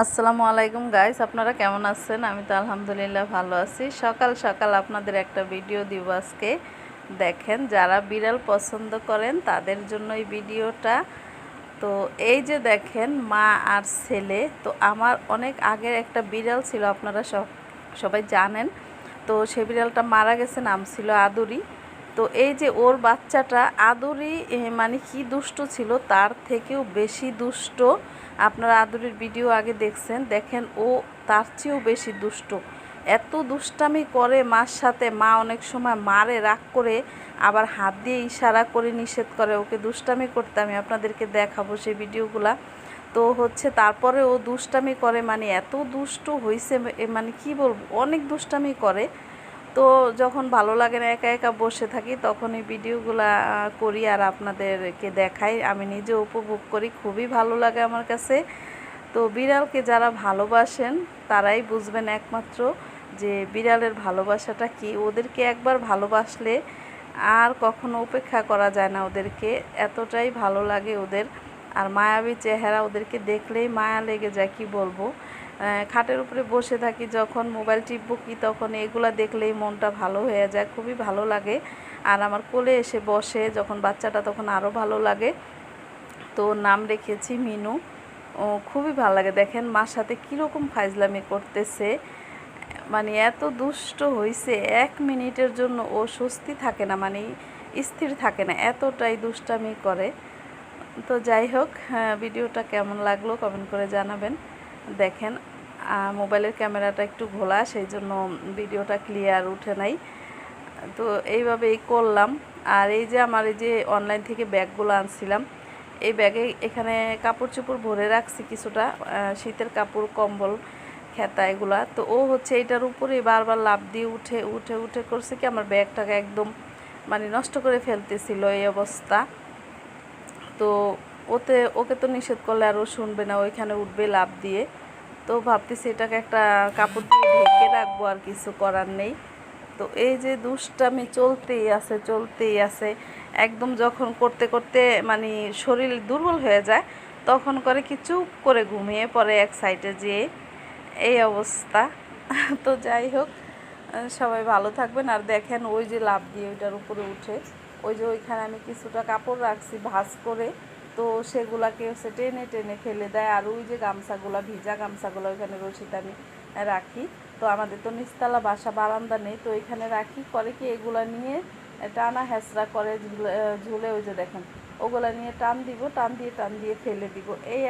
আসসালামু আলাইকুম গাইস, আপনারা কেমন আছেন? আমি তো আলহামদুলিল্লাহ ভালো আছি। সকাল সকাল আপনাদের একটা ভিডিও দিব আজকে। দেখেন, যারা বিড়াল পছন্দ করেন তাদের জন্য এই ভিডিওটা। তো এই যে দেখেন, মা আর ছেলে। তো আমার অনেক আগের একটা বিড়াল ছিল, আপনারা সবাই জানেন। তো সে বিড়ালটা মারা গেছে, নাম ছিল আদুরি। তো এই যে ওর বাচ্চাটা আদুরি, মানে কি দুষ্ট ছিল, তার থেকেও বেশি দুষ্ট। আপনারা আদুরির ভিডিও আগে দেখছেন, দেখেন ও তার চেয়েও বেশি দুষ্ট। এত দুষ্টামি করে মার সাথে, মা অনেক সময় মারে রাগ করে, আবার হাত দিয়ে ইশারা করে নিষেধ করে ওকে দুষ্টামি করতে। আমি আপনাদেরকে দেখাবো সেই ভিডিওগুলা। তো হচ্ছে তারপরে ও দুষ্টামি করে, মানে এত দুষ্ট হয়েছে, মানে কি বলবো, অনেক দুষ্টামি করে। তো যখন ভালো লাগে না, একা একা বসে থাকি, তখন এই ভিডিওগুলা করি আর আপনাদেরকে দেখাই। আমি নিজে উপভোগ করি, খুবই ভালো লাগে আমার কাছে। তো বিড়ালকে যারা ভালোবাসেন তারাই বুঝবেন একমাত্র যে বিড়ালের ভালোবাসাটা কি। ওদেরকে একবার ভালোবাসলে আর কখনো উপেক্ষা করা যায় না ওদেরকে, এতটাই ভালো লাগে ওদের। আর মায়াবী চেহারা, ওদেরকে দেখলেই মায়া লেগে যায়, কি বলবো। খাটের উপরে বসে থাকি, যখন মোবাইল টিপব কি, তখন এগুলা দেখলেই মনটা ভালো হয়ে যায়, খুবই ভালো লাগে। আর আমার কোলে এসে বসে যখন বাচ্চাটা, তখন আরও ভালো লাগে। তো নাম রেখেছি মিনু। ও খুবই ভালো লাগে। দেখেন মার সাথে কীরকম ফাইজলামি করতেছে, মানে এত দুষ্ট হয়েছে, 1 মিনিটের জন্য ও স্বস্তি থাকে না, মানে স্থির থাকে না, এতটাই দুষ্টামি করে। তো যাই হোক, ভিডিওটা কেমন লাগলো কমেন্ট করে জানাবেন। দেখেন, মোবাইলের ক্যামেরাটা একটু ঘোলা, সেই জন্য ভিডিওটা ক্লিয়ার উঠে নাই। তো এইভাবেই করলাম। আর এই যে আমার এই যে অনলাইন থেকে ব্যাগগুলো আনছিলাম, এই ব্যাগে এখানে কাপড় চোপড় ভরে রাখছি কিছুটা, শীতের কাপড়, কম্বল, খেতা, এগুলা। তো ও হচ্ছে এইটার উপরে বারবার লাফ দিয়ে উঠে উঠে উঠে করছে কি, আমার ব্যাগটাকে একদম মানে নষ্ট করে ফেলতেছিল, এই অবস্থা। তো ওকে তো নিষেধ করলে আর ও শুনবে না, ওইখানে উঠবে লাফ দিয়ে। তো ভাবতেছি এটাকে একটা কাপড় দিয়ে ঢেকে রাখবো, আর কিছু করার নেই। তো এই যে দুষ্টামি চলতেই আছে চলতেই আছে। একদম যখন করতে করতে মানে শরীর দুর্বল হয়ে যায়, তখন করে কি, চুপ করে ঘুমিয়ে পড়ে এক সাইডে যেয়ে, এই অবস্থা। তো যাই হোক, সবাই ভালো থাকবেন। আর দেখেন, ওই যে লাফ দিয়ে ওইটার উপরে উঠে, ওই যে ওইখানে আমি কিছুটা কাপড় রাখছি ভাঁজ করে, তো সেগুলাকে হচ্ছে টেনে টেনে ফেলে দেয়। আর ওই যে গামছাগুলো, ভিজা গামছাগুলো ওইখানে রশিতে আমি রাখি। তো আমাদের তো নিচতলা বাসা, বারান্দা নেই, তো এখানে রাখি। করে কি, এগুলা নিয়ে টানা হেঁচড়া করে ঝুলে, ওই যে দেখেন, ওগুলা নিয়ে টান দিব, টান দিয়ে ফেলে দিব, এই